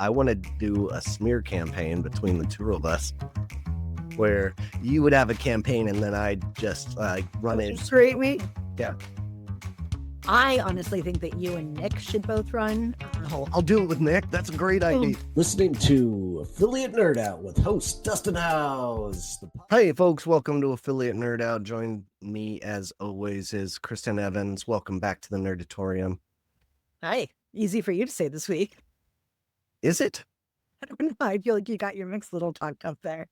I want to do a smear campaign between the two of us where you would have a campaign and then I'd just run in. Great week. Yeah. I honestly think that you and Nick should both run. I'll do it with Nick. That's a great idea. Listening to Affiliate Nerd Out with host Dustin Howes. Hey, folks. Welcome to Affiliate Nerd Out. Join me, as always, is Kristen Evans. Welcome back to the Nerdatorium. Hi. Easy for you to say this week. Is it? I don't know. I feel like you got your mixed little talk up there.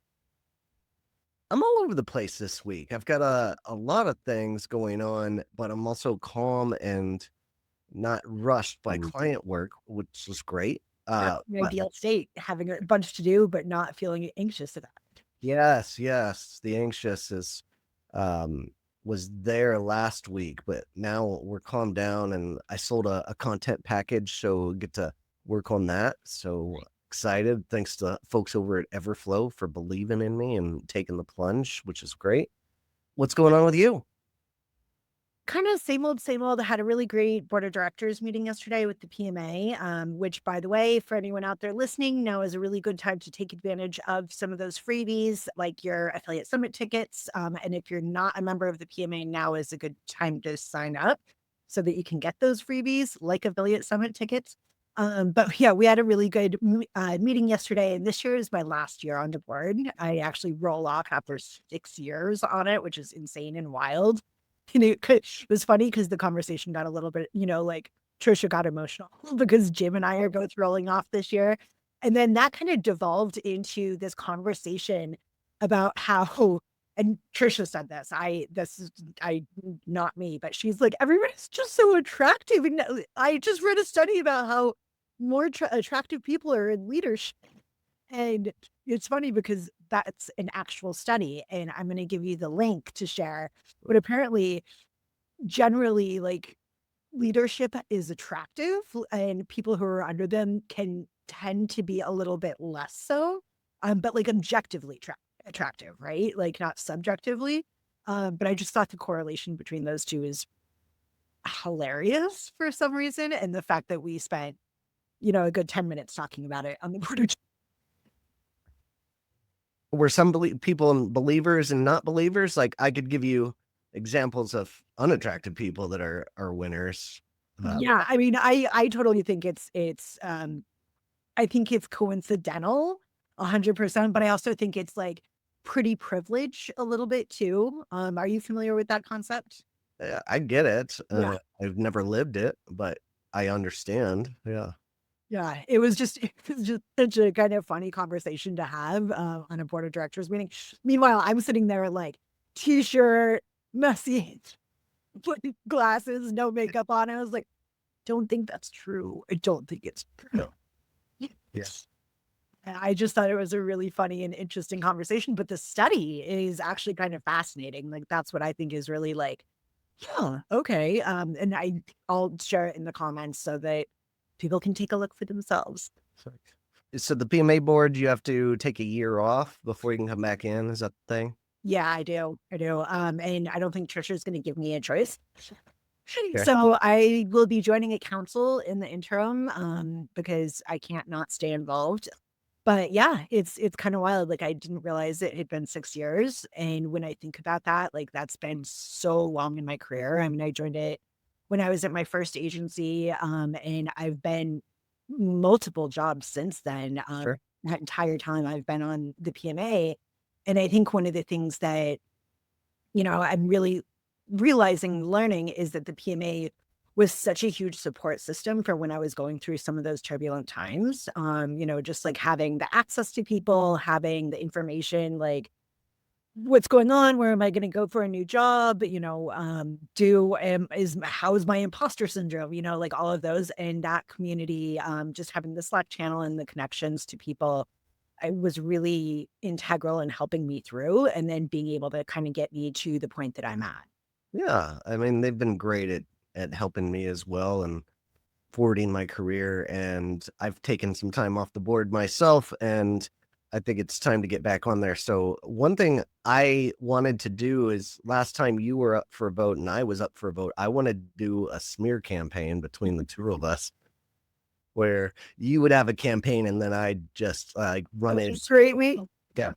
I'm all over the place this week. I've got a lot of things going on, but I'm also calm and not rushed by client work, which is great. Ideal state, having a bunch to do, but not feeling anxious about it. Yes. The anxious was there last week, but now we're calmed down and I sold a content package, so we'll get to work on that. So excited. Thanks to folks over at Everflow for believing in me and taking the plunge, which is great. What's going on with you? Kind of same old. I had a really great board of directors meeting yesterday with the PMA, which, by the way, for anyone out there listening, now is a really good time to take advantage of some of those freebies, like your affiliate summit tickets. And if you're not a member of the PMA, now is a good time to sign up so that you can get those freebies, like affiliate summit tickets. But yeah, we had a really good meeting yesterday, and this year is my last year on the board. I actually roll off after 6 years on it, which is insane and wild. And it was funny because the conversation got a little bit, like Trisha got emotional because Jim and I are both rolling off this year. And then that kind of devolved into this conversation about how, and Trisha said this, not me, but she's like, everybody's just so attractive. And I just read a study about how more attractive people are in leadership. And it's funny because that's an actual study, and I'm going to give you the link to share. But apparently, generally, like, leadership is attractive, and people who are under them can tend to be a little bit less so, but like objectively attractive, right? Like not subjectively. But I just thought the correlation between those two is hilarious for some reason, and the fact that we spent, a good 10 minutes talking about it on the board. Were some people believers and not believers? Like, I could give you examples of unattractive people that are winners. Yeah, I mean, I totally think it's I think it's coincidental 100%, but I also think it's like pretty privileged a little bit too. Are you familiar with that concept? I get it. Yeah. I've never lived it, but I understand. Yeah, it was just such a kind of funny conversation to have on a board of directors meeting. Meanwhile, I'm sitting there like t-shirt, messy, glasses, no makeup on. I was like, don't think that's true. I don't think it's true. Yes. And I just thought it was a really funny and interesting conversation. But the study is actually kind of fascinating. Like, that's what I think is really like, yeah, okay. And I'll share it in the comments so that people can take a look for themselves. So the PMA board, you have to take a year off before you can come back in. Is that the thing? Yeah, I do. And I don't think Trisha's going to give me a choice. Okay. So I will be joining a council in the interim because I can't not stay involved. But yeah, it's kind of wild. Like, I didn't realize it had been 6 years. And when I think about that, like, that's been so long in my career. I mean, I joined it when I was at my first agency, and I've been multiple jobs since then. Sure. That entire time I've been on the PMA. And I think one of the things that, I'm really learning is that the PMA was such a huge support system for when I was going through some of those turbulent times. Just like having the access to people, having the information, like, what's going on? Where am I going to go for a new job? How is my imposter syndrome? Like all of those, and that community, just having the Slack channel and the connections to people, it was really integral in helping me through, and then being able to kind of get me to the point that I'm at. Yeah, I mean, they've been great at helping me as well and forwarding my career. And I've taken some time off the board myself, and I think it's time to get back on there. So one thing I wanted to do is, last time you were up for a vote and I was up for a vote, I want to do a smear campaign between the two of us where you would have a campaign and then I'd just like run it. Create me. Yeah.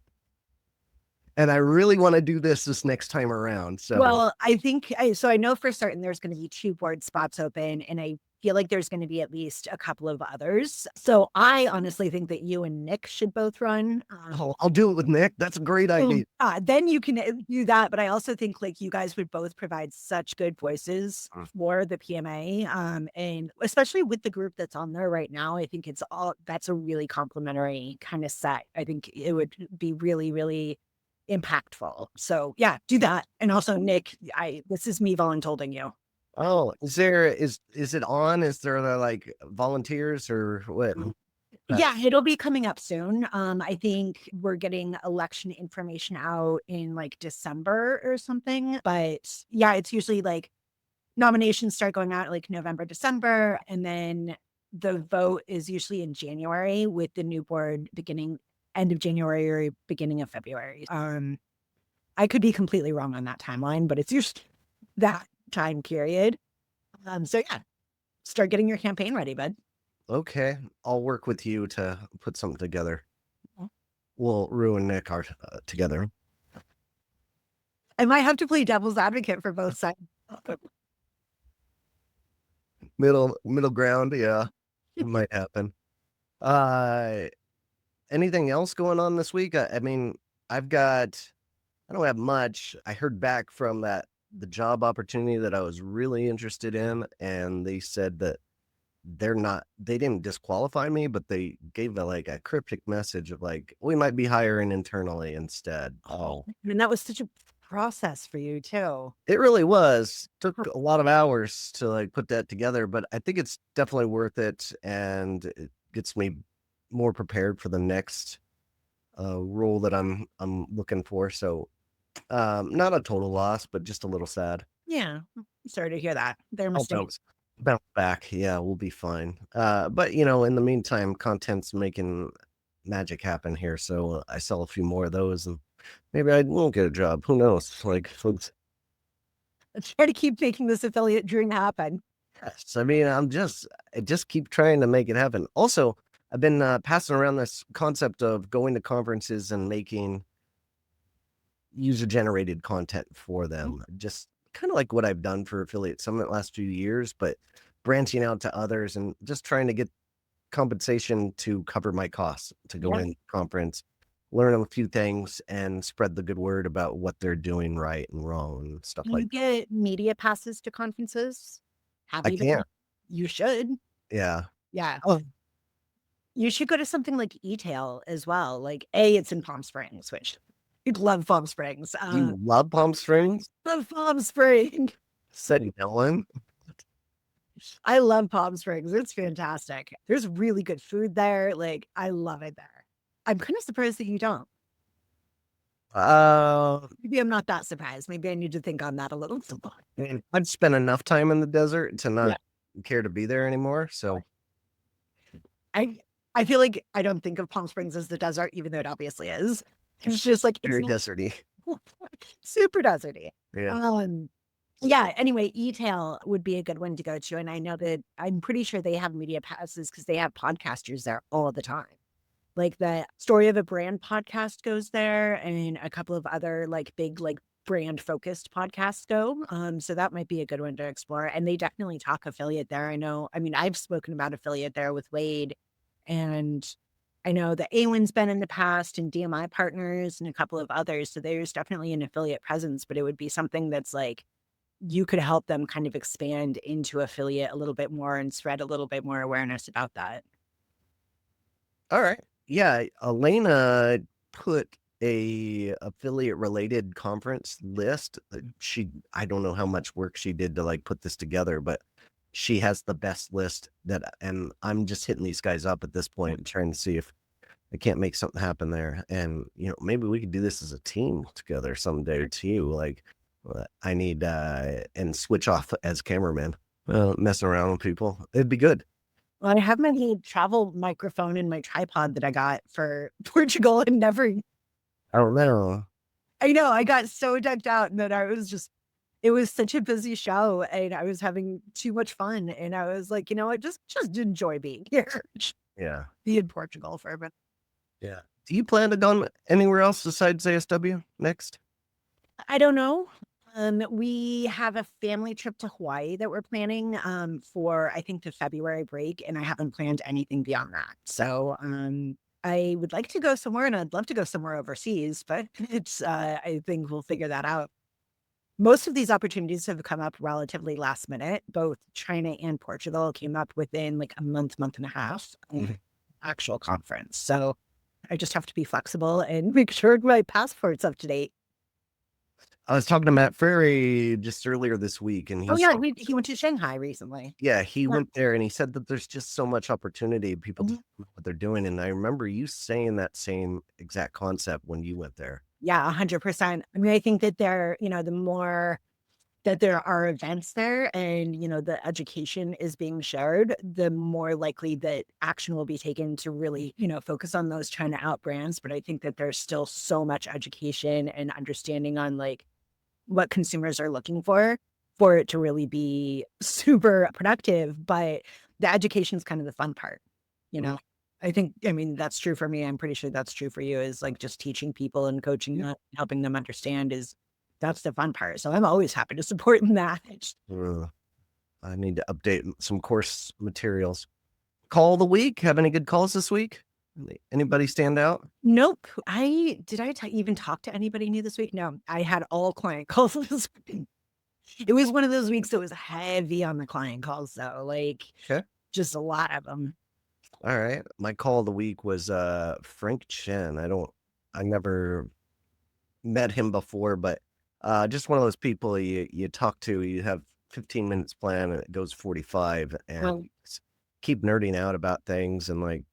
And I really want to do this next time around. So, Well, I think I know for certain there's going to be 2 board spots open, and I feel like there's going to be at least a couple of others. So I honestly think that you and Nick should both run. I'll do it with Nick. That's a great idea. Then you can do that. But I also think like you guys would both provide such good voices for the PMA. And especially with the group that's on there right now, I think that's a really complimentary kind of set. I think it would be really, really impactful. So yeah, do that. And also Nick, this is me voluntolding you. Oh, is it on? Is there like volunteers or what? Yeah, it'll be coming up soon. I think we're getting election information out in like December or something. But yeah, it's usually like nominations start going out like November, December, and then the vote is usually in January with the new board beginning end of January or beginning of February. I could be completely wrong on that timeline, but it's usually that time period. So yeah, start getting your campaign ready, bud. Okay, I'll work with you to put something together. Okay. We'll ruin Nick together. I might have to play devil's advocate for both sides. Middle ground, yeah. It might happen. Anything else going on this week? I mean, I don't have much. I heard back from the job opportunity that I was really interested in, and they said that they didn't disqualify me, but they gave a cryptic message of like, we might be hiring internally instead. Oh, And that was such a process for you too. it really was. Took a lot of hours to like put that together, but I think it's definitely worth it, and it gets me more prepared for the next role that I'm looking for. So not a total loss, but just a little sad. Yeah. Sorry to hear that. They're mistakes. Bounce back. Yeah, we'll be fine. But in the meantime, content's making magic happen here. So I sell a few more of those and maybe I won't get a job. Who knows? Like, folks. Let's try to keep making this affiliate dream happen. Yes, I mean, I just keep trying to make it happen. Also, I've been passing around this concept of going to conferences and making user-generated content for them. Just kind of like what I've done for Affiliate Summit the last few years, but branching out to others and just trying to get compensation to cover my costs to go in conference, learn a few things, and spread the good word about what they're doing right and wrong and stuff Do like you get media passes to conferences? Have I you can't. You should. Yeah. Yeah. Oh, You should go to something like E-Tail as well. Like it's in Palm Springs, which you'd love Palm Springs. you love Palm Springs? Love Palm Springs. Said no one. I love Palm Springs. It's fantastic. There's really good food there. Like I love it there. I'm kind of surprised that you don't. Maybe I'm not that surprised. Maybe I need to think on that a little. I mean, I'd spent enough time in the desert to not care to be there anymore. So I feel like I don't think of Palm Springs as the desert, even though it obviously is. It's just like very it's deserty. super deserty. Yeah. Yeah. Anyway, E-Tail would be a good one to go to, and I know that I'm pretty sure they have media passes because they have podcasters there all the time. Like the Story of a Brand podcast goes there, and a couple of other like big like brand focused podcasts go. So that might be a good one to explore. And they definitely talk affiliate there. I know. I mean, I've spoken about affiliate there with Wade, and I know that Awin's been in the past, and DMI Partners, and a couple of others. So there's definitely an affiliate presence, but it would be something that's like you could help them kind of expand into affiliate a little bit more and spread a little bit more awareness about that. All right. Yeah, Elena put a affiliate related conference list. I don't know how much work she did to like put this together, but she has the best list and I'm just hitting these guys up at this point, trying to see if I can't make something happen there. And maybe we could do this as a team together someday too. Like I need and switch off as cameraman, messing around with people. It'd be good. Well, I have my little travel microphone and my tripod that I got for Portugal and never. I don't know. I know I got so decked out and that I was just It was such a busy show, and I was having too much fun, and I was like, "You know what? Just enjoy being here. Just Yeah. be in Portugal for a bit." Yeah. Do you plan to go anywhere else besides ASW next? I don't know. We have a family trip to Hawaii that we're planning, for, I think, the February break, and I haven't planned anything beyond that. So, I would like to go somewhere, and I'd love to go somewhere overseas, but I think we'll figure that out. Most of these opportunities have come up relatively last minute. Both China and Portugal came up within like a month and a half of Mhm. actual conference. So I just have to be flexible and make sure my passport's up to date. I was talking to Matt Ferry just earlier this week, and Oh yeah, he went to Shanghai recently. he Yeah. went there and he said that there's just so much opportunity. People Mhm. don't know what they're doing. And I remember you saying that same exact concept when you went there. Yeah, 100%. I mean, I think that the more that there are events there and, the education is being shared, the more likely that action will be taken to really, focus on those China out brands. But I think that there's still so much education and understanding on like what consumers are looking for it to really be super productive. But the education is kind of the fun part, you Mhm. know? I mean, that's true for me. I'm pretty sure that's true for you is like just teaching people and coaching them, helping them understand that's the fun part. So I'm always happy to support in that. Ugh, I need to update some course materials. Call of the week. Have any good calls this week? Anybody stand out? Nope. Did I even talk to anybody new this week? No, I had all client calls this week. It was one of those weeks that was heavy on the client calls though, like Okay. just a lot of them. All right. My call of the week was Frank Chen. I never met him before, but just one of those people you talk to, you have 15 minutes planned and it goes 45 and Well, keep nerding out about things and like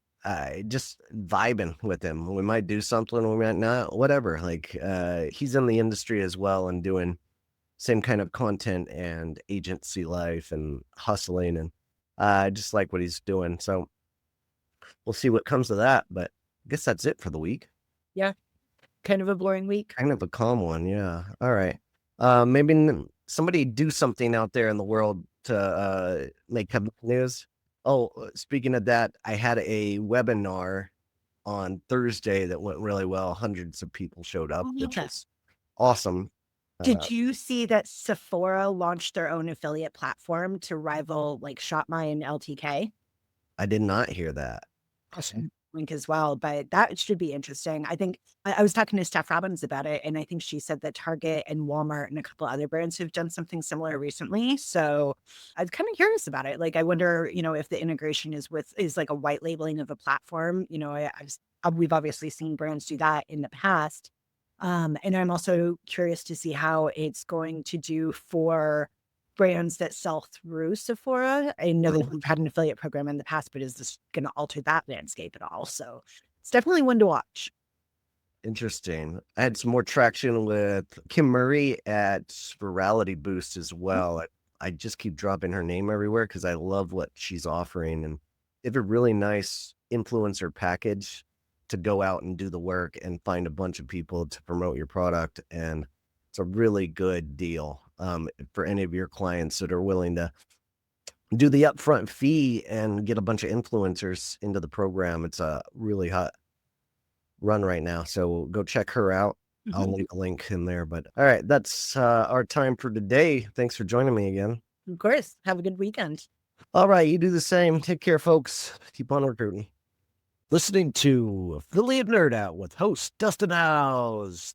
just vibing with him. We might do something, we might not, whatever. Like he's in the industry as well and doing same kind of content and agency life and hustling and I just like what he's doing. So we'll see what comes of that. But I guess that's it for the week. yeah, kind of a boring week. Kind of a calm one, yeah. All right. Maybe somebody do something out there in the world to make headline news. Oh, speaking of that, I had a webinar on Thursday that went really well. Hundreds of people showed up, Oh, which yeah. was awesome. Uh, Did you see that Sephora launched their own affiliate platform to rival like ShopMy and LTK? I did not hear that. Awesome. Link as well, but that should be interesting. I think I was talking to Steph Robbins about it, and I think she said that Target and Walmart and a couple other brands have done something similar recently. So I was kind of curious about it. Like, I wonder, if the integration is like a white labeling of a platform. We've obviously seen brands do that in the past, and I'm also curious to see how it's going to do for brands that sell through Sephora. I know that we've had an affiliate program in the past, but is this going to alter that landscape at all? So it's definitely one to watch. Interesting. I had some more traction with Kim Murray at Virality Boost as well. I just keep dropping her name everywhere because I love what she's offering. And they have a really nice influencer package to go out and do the work and find a bunch of people to promote your product. And it's a really good deal for any of your clients that are willing to do the upfront fee and get a bunch of influencers into the program. It's a really hot run right now. So go check her out. I'll leave a link in there. But all right, that's our time for today. Thanks for joining me again. Of course. Have a good weekend. All right, you do the same. Take care, folks. Keep on recruiting. Listening to Affiliate Nerd Out with host Dustin House.